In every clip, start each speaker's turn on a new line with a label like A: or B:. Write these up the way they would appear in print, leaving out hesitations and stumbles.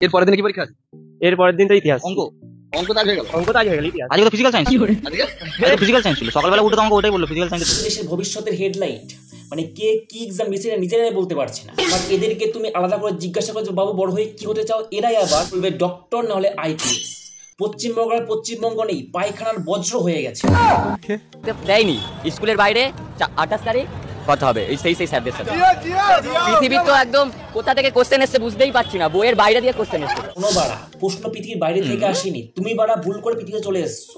A: এর পরের দিন কি পরীক্ষা আছে?
B: এর পরের দিন তো ইতিহাস।
A: অঙ্ক তো আজ হয়ে গেল।
B: অঙ্ক তো আজ হয়ে গেল। ইতিহাস
C: আজকে তো ফিজিক্যাল সায়েন্স। আজকে ফিজিক্যাল সায়েন্স ছিল, সকালবেলা উঠে তো আমাকে ওটাই বললো ফিজিক্যাল সায়েন্স।
D: দেশের ভবিষ্যতের হেডলাইট, মানে কে কি এক্সাম দিচ্ছে নিজেরাই বলতে পারছে না। বাট এদেরকে তুমি আলাদা করে জিজ্ঞাসা করছো, বাবু বড় হয়ে কি হতে চাও, এরাই আবার বলবে ডক্টর না হলে আইপিএস। পশ্চিমবঙ্গ নেই, পায়খানার বজ্র হয়ে গেছে।
C: দেয়নি স্কুলের বাইরে 28 তারিখ কথা হবে এই সেই স্যারদের সাথে। পৃথিবীর তো একদম কোথা থেকে কোশ্চেন এসছে বুঝতেই পারছি না, বইয়ের বাইরে দিয়ে কোশ্চেন এসছে।
D: কোনো বাড়া প্রশ্ন পৃথিবীর বাইরে থেকে আসেনি, তুমি বাড়া ভুল করে পৃথিবীতে চলে এসছো।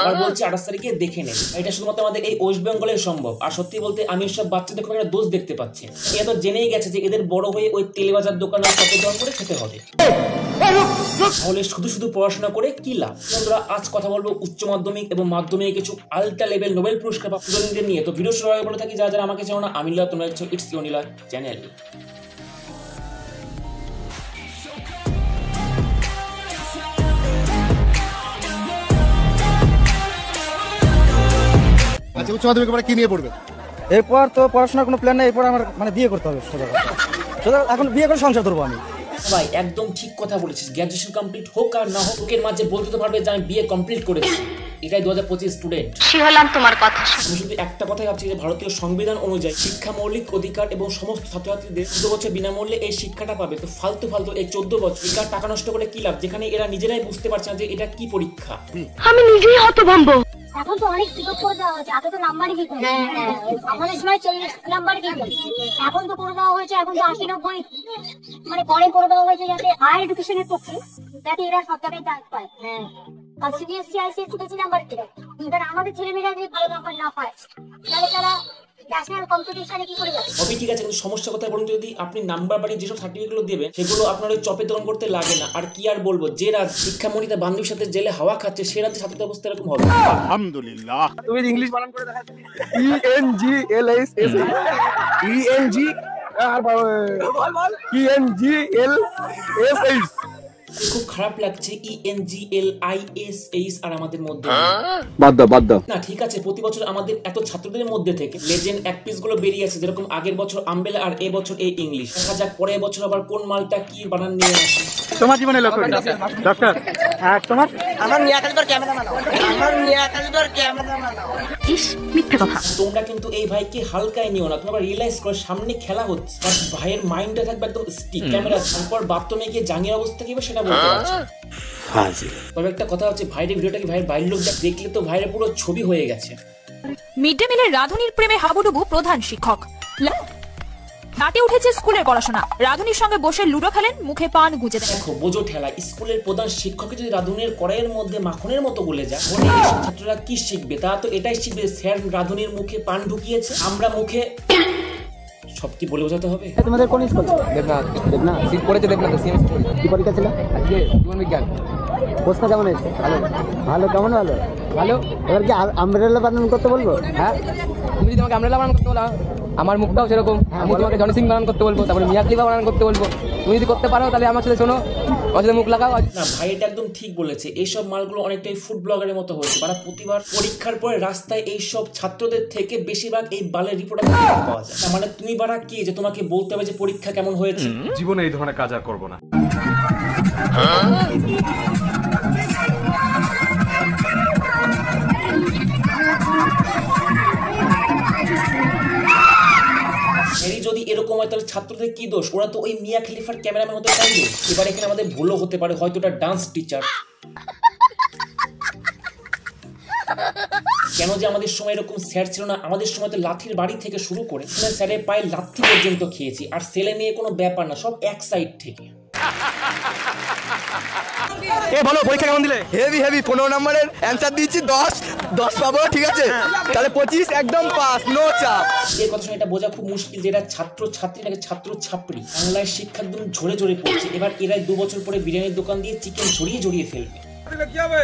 D: আবার বলছি 28 তারিখে দেখে নেন। এটা শুধুমাত্র আমাদের এই ওয়েস্ট বেঙ্গলে সম্ভব। আর সত্যি বলতে আমি সব বাচ্চাদের খুব একটা দোষ দেখতে পাচ্ছি। এরা তো জেনেই গেছে যে এদের বড় হয়ে ওই তেল বাজার দোকানে সচেতন করে খেতে হবে। তাহলে শুধু পড়াশোনা করে কি লাভ? বন্ধুরা, আজ কথা বলবো উচ্চ মাধ্যমিক এবং মাধ্যমিক কিছু আলট্রা লেভেল নোবেল পুরস্কার প্রাপ্ত স্টুডেন্টদের নিয়ে। তো ভিডিও শুরু আগে বলে থাকি, যারা আমাকে চেনো না, আমি তোমরা হচ্ছে ইটস ইউনিলা চ্যানেল।
E: আচ্ছা, উচ্চ মাধ্যমিক পরে কি নিয়ে পড়বে?
F: এরপর তো পড়াশোনার কোনো প্ল্যান নেই। এরপর আমার মানে বিয়ে করতে হবে। সোজা এখন বিয়ে করে সংসার করবো আমি।
D: ভাই একদম ঠিক কথা বলেছিস। গ্র্যাজুয়েশন কমপ্লিট হোক আর না হোক, লোকের মাঝে বলতে তো পারবে যে আমি বিয়ে কমপ্লিট করেছি। এটাই 2025 স্টুডেন্ট।
G: তোমার কথা
D: আমি শুধু একটা কথাই ভাবছি যে ভারতীয় সংবিধান অনুযায়ী শিক্ষা মৌলিক অধিকার এবং সমস্ত ছাত্রছাত্রীদের 14 বছর বিনামূল্যে এই শিক্ষাটা পাবে। তো ফালতু এই 14 বছর বেকার টাকা নষ্ট করে কি লাভ, যেখানে এরা নিজেরাই বুঝতে পারছে না যে এটা কি পরীক্ষা।
G: আমি নিজেই হতভম্ব।
H: এখন তো অনেক সুযোগ করে দেওয়া হয়েছে, আগে তো নাম্বারই দিত। আমাদের সময় 40 নাম্বার দিত, এখন তো করে দেওয়া হয়েছে, এখন তো 80-90 মানে পরে করে দেওয়া হয়েছে, যাতে হাই এডুকেশনের পক্ষে যাতে এরা সব জায়গায় চান্স পায়। আর সিবিএসসি আইসিএসসি বেশি নাম্বার দিল, কিন্তু আমাদের ছেলেমেয়েরা যদি ভালো নাম্বার না পায় তাহলে তারা ন্যাশনাল কম্পিটিশনে কি করে যাবে?
D: সবই ঠিক আছে, কিন্তু সমস্যা কথা বলুন, যদি আপনি নাম্বার বাড়িয়ে যেসব সার্টিফিকেটগুলো দেবেন সেগুলো আপনার ওই চপের দোকান করতে লাগে না। আর কি আর বলবো, যে রাত শিক্ষামন্ত্রী তার বান্ধবীর সাথে জেলে হাওয়া খাচ্ছে, সে রাতে ছাত্রদের অবস্থা এরকম হবে।
E: আলহামদুলিল্লাহ।
B: তুমি ইংলিশ বানান করে দেখাচ্ছ।
F: ENGLISH
D: খুব খারাপ লাগছে ENGLISH আর আমাদের মধ্যে
A: বাদ দাও
D: না। ঠিক আছে, প্রতি বছর আমাদের এত ছাত্রদের মধ্যে থেকে লেজেন্ড অ্যাক্ট্রেস গুলো বেরিয়ে আছে, যেরকম আগের বছর আমবেলা আর এবছর এই ইংলিশ। দেখা যাক পরের বছর আবার কোন মালটা কি বানান নিয়ে আসে।
F: তোমার জীবনে লক্ষ্য কি ডক্টর? হ্যাঁ, তোমার
G: আমার নিয়া কাজবার ক্যামেরা বানাও, আমার নিয়া কাজবার ক্যামেরা বানাও। ইস মিথ্যা কথা।
D: তোমরা কিন্তু এই ভাইকে হালকায় নিও না, তোমরা রিয়েলাইজ করো সামনে খেলা হচ্ছে, বাট ভাইয়ের মাইন্ডটা থাকবে একদম স্টিক ক্যামেরা। তারপর বাপ তো মেয়েকে জাঙ্গির অবস্থা কি সেটা বলতে পারছি। তবে একটা কথা হচ্ছে, ভাইয়ের ভিডিওটা কি ভাইয়ের বাইরের লোক দেখলে তো ভাইয়ের পুরো ছবি হয়ে গেছে।
I: মিড ডে মিলের রাধুনির প্রেমে হাবুডুবু প্রধান শিক্ষক। নাটে উঠেছে স্কুলের পড়াশোনা, রাধুনির সঙ্গে বসে লুডো খেলেন, মুখে পান গুঁজে দেন।
D: দেখো বোঝো ঠেলা, স্কুলের প্রধান শিক্ষককে যদি রাধুনির কড়াইয়ের মধ্যে মাখনের মতো বলে যায়, ছাত্ররা কি শিখবে? তা তো এটাই শিখবে, স্যার রাধুনির মুখে পান ঢুকিয়েছে, আমরা মুখে সব কি বলে বোঝাতে হবে?
F: তোমাদের কোন স্কুল?
A: দেবনা সিট পড়েছে, দেবনা তো সিএমএস পড়েছে।
F: কি পরীক্ষা ছিল
A: আজকে? জীবন বিজ্ঞান।
F: প্রশ্ন কেমন হয়েছে? ভালো কেমন? ভালো। এবার কি আমব্রেলা বানান করতে বলবো?
A: হ্যাঁ, তুমি যদি আমাকে আমব্রেলা বানান করতে বলো, আমার মুখটাও সেরকম, আমি তোমাকে জনি সিং বানান করতে বলবো, তারপরে মিয়া খলিফা বানান করতে বলবো। তুমি যদি করতে পারো তাহলে আমার সাথে শোনো, আমার সাথে মুখ লাগাও।
D: না ভাই, এটা একদম ঠিক বলেছে। এইসব মালগুলো অনেকটাই ফুড ব্লগারের মতো হয়েছে। তারা প্রতিবার পরীক্ষার পরে রাস্তায় এইসব ছাত্রদের থেকে বেশিরভাগ এই বালের রিপোর্ট পাওয়া যায়। মানে তুমি বারা কি যে তোমাকে বলতে হবে যে পরীক্ষা কেমন হয়েছে?
J: জীবনে এই ধরনের কাজ আর করবো না।
D: যদি এরকম হয় তাহলে ছাত্রদের কি দোষ? ওরা তো ওই মিয়া খলিফার ক্যামেরাম্যান হতে পারবে। এবার এখানে আমাদের ভুলও হতে পারে, হয়তো ওটা ডান্স টিচার। কেন যে আমাদের সময় এরকম স্যার ছিল না? আমাদের সময় তো লাঠির বাড়ি থেকে শুরু করে স্যারের পায়ে লাথি পর্যন্ত খেয়েছি। আর ছেলে মেয়ে কোনো ব্যাপার না, সব এক সাইড থেকে।
F: বলো পরীক্ষা কেমন দিলে? হেভি 15 নম্বরের অ্যানসার দিয়েছি, 10 পাবো। ঠিক আছে, তাহলে 25 একদম পাস, নো চাপ।
D: এর কথা শুনে এটা বোঝা খুব মুশকিল যে এরা ছাত্র ছাত্রী নাকি ছাত্র ছাত্রী। বাংলায় শিক্ষা একদম ঝরে পড়ছে। এবার এরাই 2 বছর পরে বিরিয়ানির দোকান দিয়ে চিকেন জড়িয়ে ফেলবে।
J: কি হবে?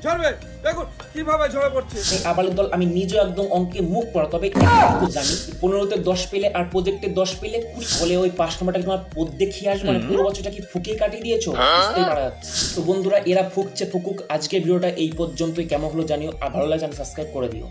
J: ঝরবে দেখুন কিভাবে ঝরে পড়ছে
D: এই আবালের দল। আমি নিজেও একদম অঙ্কে মুখ পড়া, তবে একটু জানি 15তে 10 পেলে আর প্রজেক্টে 10 পেলে 20 হলে ওই 5 নম্বরটা তোমার পদ দেখিয়ে আসবে। মানে পুরো বছরটা কি ফুকিয়ে কাটিয়ে দিয়েছো, বুঝতেই পারা যাচ্ছে। তো বন্ধুরা, এরা ফুকছে ফুকুক। আজকের ভিডিওটা এই পর্যন্তই। কেমন হলো জানিও, আর ভালো লাগলে সাবস্ক্রাইব করে দিও।